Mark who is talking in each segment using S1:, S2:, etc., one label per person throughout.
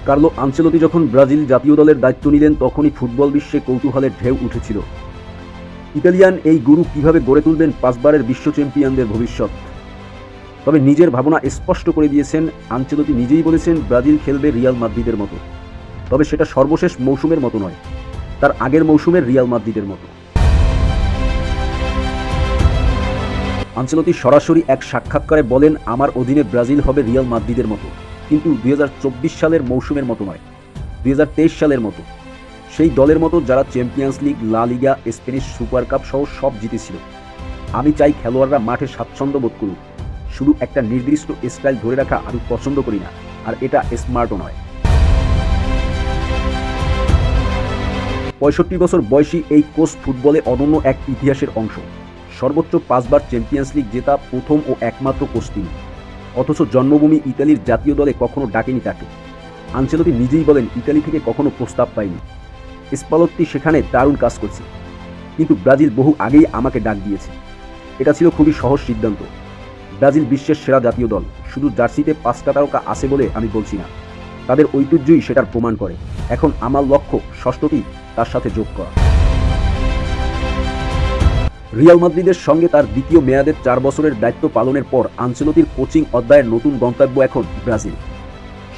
S1: Carlo Ancelotti যখন Brazil জাতীয় দলের দায়িত্ব নিলেন তখনই ফুটবল বিশ্বে কৌতূহলের ঢেউ উঠেছিল। ইতালিয়ান এই গুরু কিভাবে গড়ে তুলবেন 5 বারের বিশ্ব চ্যাম্পিয়নদের ভবিষ্যৎ। তবে নিজের ভাবনা স্পষ্ট করে দিয়েছেন। আনচেলতি নিজেই বলেছেন ব্রাজিল খেলবে রিয়াল মাদ্রিদের মতো, তবে সেটা সর্বশেষ মৌসুমের মতো নয়, তার আগের মৌসুমের রিয়াল মাদ্রিদের মতো। আনচেলতি সরাসরি এক সাক্ষাৎকারে বলেন, আমার অধীনে ব্রাজিল হবে রিয়াল মাদ্রিদের মতো, কিন্তু 2024 সালের মৌসুমের মতো নয়, 2023 সালের মতো, সেই দলের মতো যারা চ্যাম্পিয়ন্স লিগ, লা লিগা, স্প্যানিশ সুপার কাপ সহ সব জিতেছিল। আমি চাই খেলোয়াড়রা মাঠে স্বাচ্ছন্দ্য বোধ করুক। শুধু একটা নির্দিষ্ট স্টাইল ধরে রাখা আমি পছন্দ করি না, আর এটা স্মার্টও নয়। 65 বছর বয়সী এই কোচ ফুটবলে অনন্য এক ইতিহাসের অংশ। সর্বোচ্চ 5 বার চ্যাম্পিয়ন্স লিগ জেতা প্রথম ও একমাত্র কোচ তিনি, অথচ জন্মভূমি ইতালির জাতীয় দলে কখনো ডাকেনি তাকে। আনচেলতি নিজেই বলেন, ইতালি থেকে কখনো প্রস্তাব পাইনি, স্পালোত্তি সেখানে দারুণ কাজ করছে, কিন্তু ব্রাজিল বহু আগেই আমাকে ডাক দিয়েছে। এটা ছিল খুবই সহজ সিদ্ধান্ত। ব্রাজিল বিশ্বের সেরা জাতীয় দল, শুধু জার্সিতে 5টা তারকা আছে বলে আমি বলছি না, তাদের ঐতিহ্যই সেটার প্রমাণ করে। এখন আমার লক্ষ্য 6টি তার সাথে যোগ করা। রিয়াল মাদ্রিদের সঙ্গে তার দ্বিতীয় মেয়াদের 4 বছরের দায়িত্ব পালনের পর আনচেলতির কোচিং অধ্যায়ের নতুন গন্তব্য এখন ব্রাজিল।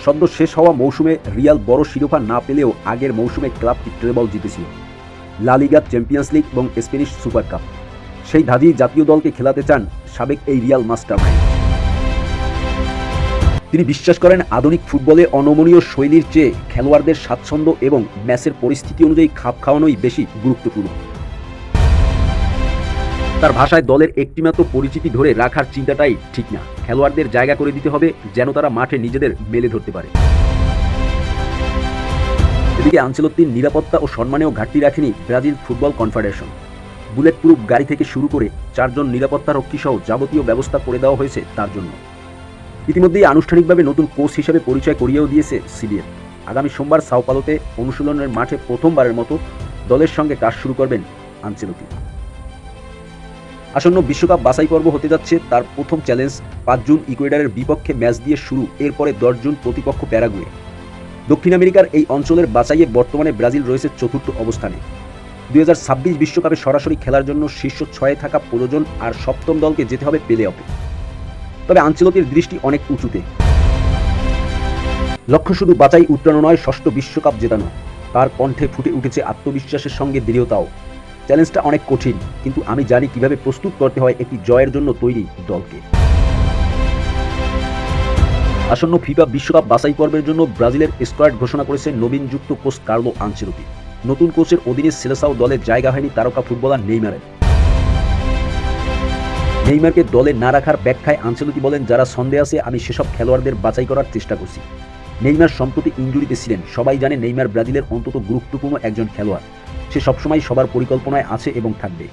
S1: সদ্য শেষ হওয়া মৌসুমে রিয়াল বড় শিরোপা না পেলেও আগের মৌসুমে ক্লাবটি ট্রেবল জিতেছিল, লা লিগা, চ্যাম্পিয়ন্স লিগ এবং স্প্যানিশ সুপার কাপ। সেই ধাঁধেই জাতীয় দলকে খেলাতে চান সাবেক এই রিয়াল মাস্টারমাইন্ড। তিনি বিশ্বাস করেন, আধুনিক ফুটবলে অনমনীয় শৈলীর চেয়ে খেলোয়াড়দের স্বাচ্ছন্দ্য এবং ম্যাচের পরিস্থিতি অনুযায়ী খাপ খাওয়ানোই বেশি গুরুত্বপূর্ণ। তার ভাষায়, দলের একটিমাত্র পরিচিতি ধরে রাখার চিন্তাটাই ঠিক না, খেলোয়াড়দের জায়গা করে দিতে হবে যেন তারা মাঠে নিজেদের মেলে ধরতে পারে। এদিকে আনচেলত্তির নিরাপত্তা ও সম্মানেও ঘাটতি রাখেনি Brazil football confederation. Bullet proof গাড়ি থেকে শুরু করে 4 জন নিরাপত্তারক্ষী সহ যাবতীয় ব্যবস্থা করে দেওয়া হয়েছে তার জন্য। ইতিমধ্যেই আনুষ্ঠানিকভাবে নতুন কোচ হিসেবে পরিচয় করিয়েও দিয়েছে সিবিএফ। আগামী সোমবার সাও পাওলোতে অনুশীলনের মাঠে প্রথমবারের মতো দলের সঙ্গে কাজ শুরু করবেন আনচেলতি। আসন্ন বিশ্বকাপ বাছাই পর্ব হতে যাচ্ছে তার প্রথম চ্যালেঞ্জ। 5 জুন ইকুয়েডরের বিপক্ষে ম্যাচ দিয়ে শুরু, এরপরে 10 জুন প্রতিপক্ষ প্যারাগুয়ে। দক্ষিণ আমেরিকার এই অঞ্চলের বাছাইয়ে বর্তমানে ব্রাজিল রয়েছে 4র্থ অবস্থানে। 2026 বিশ্বকাপে সরাসরি খেলার জন্য শীর্ষ 6-এ থাকা প্রয়োজন, আর 7ম দলকে যেতে হবে প্লে অফে। তবে আনচেলতির দৃষ্টি অনেক উঁচুতে। লক্ষ্য শুধু বাছাই উত্তরানো নয়, 6ষ্ঠ বিশ্বকাপ জেতানো। তার কণ্ঠে ফুটে উঠেছে আত্মবিশ্বাসের সঙ্গে দৃঢ়তাও। চ্যালেঞ্জটা অনেক কঠিন, কিন্তু আমি জানি কিভাবে প্রস্তুত করতে হয় একটি জয়ের জন্য তৈরি দলকে। আসন্ন ফিফা বিশ্বকাপ বাছাই পর্বের জন্য ব্রাজিলের স্কোয়াড ঘোষণা করেছে নবীনযুক্ত কোচ কার্লো আনচেলতি। নতুন কোচের অধীনে সেলেসাও দলে জায়গা হয়নি তারকা ফুটবলার নেইমারের। নেইমারকে দলে না রাখার ব্যাখ্যায় আনচেলতি বলেন, যারা সন্দেহ আছে আমি সেসব খেলোয়াড়দের বাছাই করার চেষ্টা করছি। নেইমার সম্প্রতি ইনজুরিতে ছিলেন। সবাই জানে নেইমার ব্রাজিলের অন্তত গুরুত্বপূর্ণ একজন খেলোয়াড়। সে সবসময় সবার পরিকল্পনায় আছে এবং থাকবে।